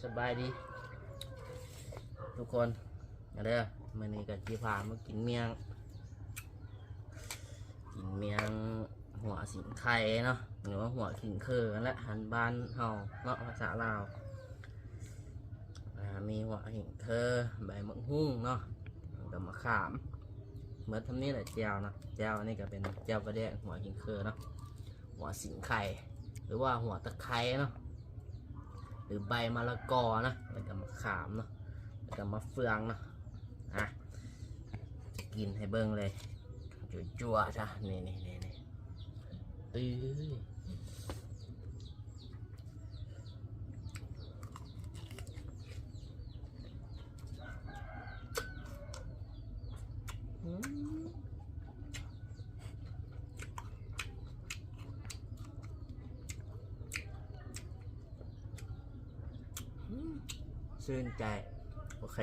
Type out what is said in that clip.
สบายดีทุกคนมาเด้อมื้อนี้ก็สิพามากินเมียงหัวสิงไข่เนาะหรือว่าหัวขิงเคอนั่นแหละหันบ้านเฮาเนาะภาษาลาวมีหัวขิงเคอใบมะฮุ่งเนาะกับมะขามเหมือนทำนี่แหละแจ่วนะแจ่วนี่ก็เป็นแจ่วกระเดะหัวขิงเคอเนาะหัวสิงไข่หรือว่าหัวตะไคร้เนาะหรือใบมะละกอนะแล้วก็มะขามเนาะแล้วก็มะเฟืองเนาะจะกินให้เบิ้งเลยจั่วๆจ้ะนี่ตื้อชื่นใจโอเค